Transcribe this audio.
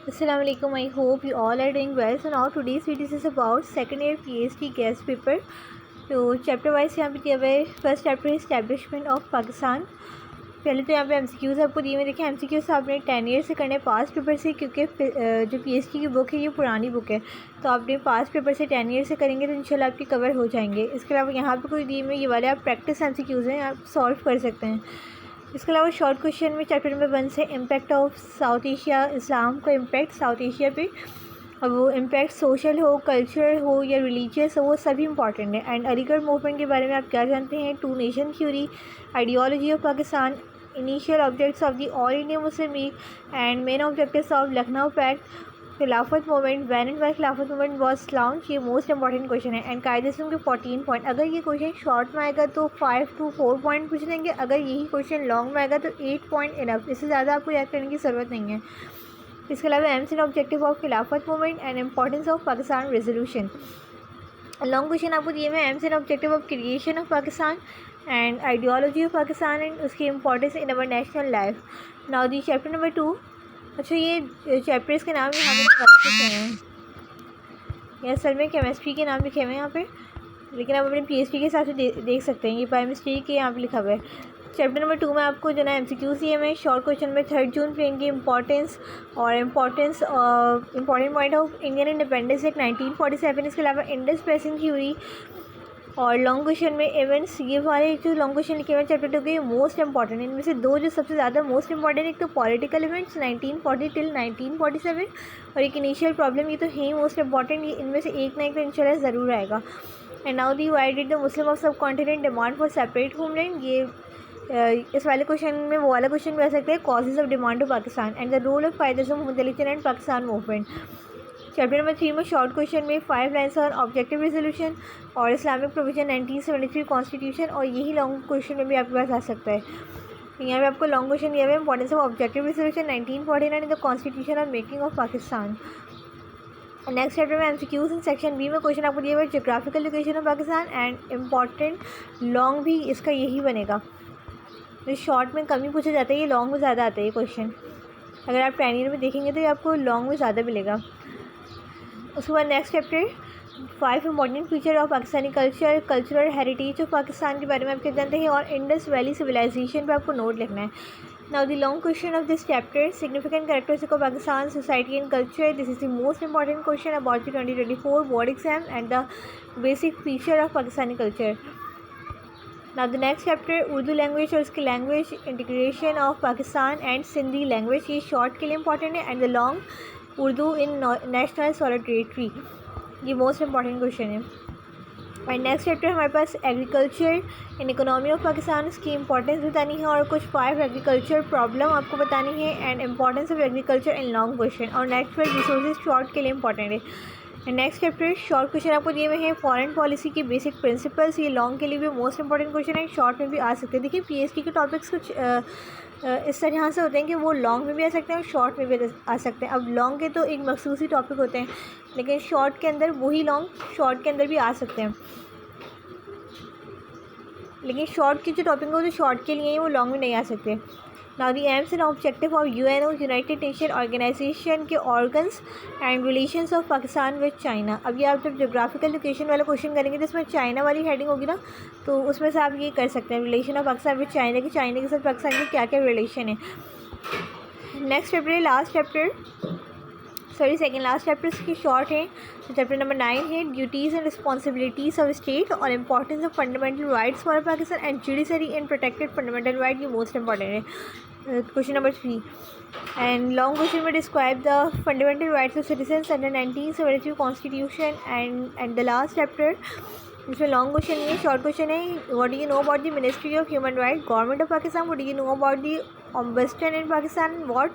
Assalamualaikum. I hope you all are doing well. So now today's video is about second year PhD guest paper. तो chapter wise यहाँ पे दिया हुआ है. First chapter है establishment of Pakistan. पहले तो यहाँ पे एमसीक्यूज़ आपको दिए हुए. देखिए एमसीक्यूज़ आपने 10 ईयर से करने पास्ट पेपर से, क्योंकि जो पीएचडी की बुक है ये पुरानी बुक है, तो आपने पास्ट पेपर से 10 ईयर से करेंगे तो इंशाल्लाह आपकी कवर हो जाएंगे. इसके अलावा यहाँ पे कोई दिए हुए ये वाले आप प्रैक्टिस एमसीक्यूज़ हैं, आप सॉल्व कर सकते हैं. इसके अलावा शॉर्ट क्वेश्चन में चैप्टर नंबर 1 से इम्पैक्ट ऑफ साउथ एशिया, इस्लाम का इम्पैक्ट साउथ एशिया पे, और वो इम्पैक्ट सोशल हो, कल्चरल हो या रिलीजियस हो, वो सभी इंपॉर्टेंट है. एंड अलीगढ़ मूवमेंट के बारे में आप क्या जानते हैं, two nation theory, ideology of Pakistan, initial objects of the all India Muslim League and main objectives of Lucknow pact, Khilafat movement, when and why Khilafat movement was launch. ये मोस्ट इंपॉर्टेंट क्वेश्चन है. एंड कायदे-ए-आज़म के 14 पॉइंट. अगर ये क्वेश्चन शॉर्ट में आएगा तो 5 to 4 point पूछ लेंगे. अगर यही क्वेश्चन लॉन्ग में आएगा तो 8 पॉइंट इनफ. इससे ज़्यादा आपको याद करने की ज़रूरत नहीं है. इसके अलावा aims and objective of Khilafat movement and importance of Pakistan resolution. Long question आपको दिए हुए aims and objective of creation of Pakistan and ideology of Pakistan and उसकी importance in our national life. Now the chapter number 2. अच्छा, ये चैप्टर्स के नाम यहाँ पे गलत लिखे हैं. ये असल में केमिस्ट्री के नाम लिखे हुए हैं यहाँ पे, लेकिन आप अपने पीएचडी के हिसाब से देख सकते हैं. ये बाय मिस्टेक के यहाँ पे लिखा हुआ है. चैप्टर नंबर 2 में आपको जो है एमसीक्यूज़ दिए हुए हैं. शॉर्ट क्वेश्चन में 3 जून प्लेन की इंपॉर्टेंस और importance important point of Indian independence act 1947. इसके अलावा इंडस बेसिन थ्योरी. और लॉन्ग क्वेश्चन में इवेंट्स. ये वाले जो लॉन्ग क्वेश्चन लिखे हुए हैं चैप्टर 2 के मोस्ट इंपॉर्टेंट है. इनमें से दो जो सबसे ज़्यादा मोस्ट इंपॉर्टेंट, एक तो पॉलिटिकल इवेंट्स 1940 till 1947 और एक इनिशियल प्रॉब्लम. ये तो है ही मोस्ट इंपॉर्टेंट. ये इनमें से एक ना एक तो इंशाल्लाह ज़रूर आएगा. And now the why did the Muslim of subcontinent demand for separate homeland. ये इस वाले क्वेश्चन में वो वाला क्वेश्चन भी आ सकता है, causes of demand of Pakistan and the role of Quaid-e-Azam Mohammad Ali Jinnah and Pakistan movement. Chapter number 3 में शॉर्ट क्वेश्चन में 5 लाइन्स ऑन ऑब्जेक्टिव रेजोल्यूशन और इस्लामिक प्रोविजन 1973 कॉन्स्टिट्यूशन. और यही लॉन्ग क्वेश्चन में भी आपके पास आ सकता है. यहाँ पे आपको लॉन्ग क्वेश्चन दिया हुआ है importance of objective resolution 1949 in the constitution of making of Pakistan. Next chapter में एमसीक्यूज इन सेक्शन बी में क्वेश्चन आपको दिया हुआ है geographical location of Pakistan and important long भी इसका यही बनेगा. तो शॉर्ट में कम ही पूछा जाता है, ये लॉन्ग में ज़्यादा आता है ये क्वेश्चन. अगर आप 10 ईयर में देखेंगे तो ये आपको लॉन्ग में ज़्यादा मिलेगा. उसके बाद next chapter 5 important feature of Pakistani culture, cultural heritage of Pakistan के बारे में आप क्या जानते हैं, और इंडस वैली सिविलाइजेशन पे आपको नोट लिखना है. Now the long question of this chapter significant characteristic of Pakistan society and culture. This is the most important question about the 2024 board exam and the basic feature of Pakistani culture. Now the next chapter Urdu language और उसकी language integration of Pakistan and Sindhi language. ये short के लिए important है. And the long Urdu in national solidarity. ये most important question है. And next chapter हमारे पास agriculture in economy of Pakistan, उसकी इंपॉर्टेंस बतानी है और कुछ 5 एग्रीकल्चर प्रॉब्लम आपको बतानी है and importance of agriculture in long question. और नेचुरल रिसोर्सेज शॉर्ट के लिए इंपॉर्टेंट है. And next chapter short question आपको दिए हुए हैं फॉरेन पॉलिसी के बेसिक प्रिंसिपल्स. ये लॉन्ग के लिए भी मोस्ट इंपॉर्टेंट क्वेश्चन है, शॉर्ट में भी आ सकते हैं. देखिए पीएचडी के टॉपिक्स कुछ इस तरह से होते हैं कि वो लॉन्ग में भी आ सकते हैं और शॉर्ट में भी आ सकते हैं. अब लॉन्ग के तो एक मखसूस ही टॉपिक होते हैं, लेकिन शॉर्ट के अंदर वही लॉन्ग शॉर्ट के अंदर भी आ सकते हैं. लेकिन शॉर्ट के जो टॉपिक है वो जो शॉर्ट के लिए हैं वो लॉन्ग में नहीं आ सकते. Now the aims and objective of UNO United Nation Organization के organs and relations of Pakistan with China. अब ये आप जब जोग्राफिकल लोकेशन वाला क्वेश्चन करेंगे तो इसमें चाइना वाली हेडिंग होगी ना, तो उसमें से आप ये कर सकते हैं relation of Pakistan with China की, चाइना के साथ पाकिस्तान की क्या क्या रिलेशन है. नेक्स्ट चैप्टर है last chapter, sorry second last chapter की शॉर्ट है. तो चैप्टर नंबर 9 है duties and responsibilities of state और importance of fundamental rights for Pakistan and judiciary in protected fundamental right. ये मोस्ट इंपॉर्टेंट है. Question number 3 and long question में describe the fundamental rights of citizens under 1973 constitution. And the last chapter इसमें long question नहीं है, short question है. What do you know about the ministry of human right government of Pakistan. What do you know about the ombudsman in Pakistan. What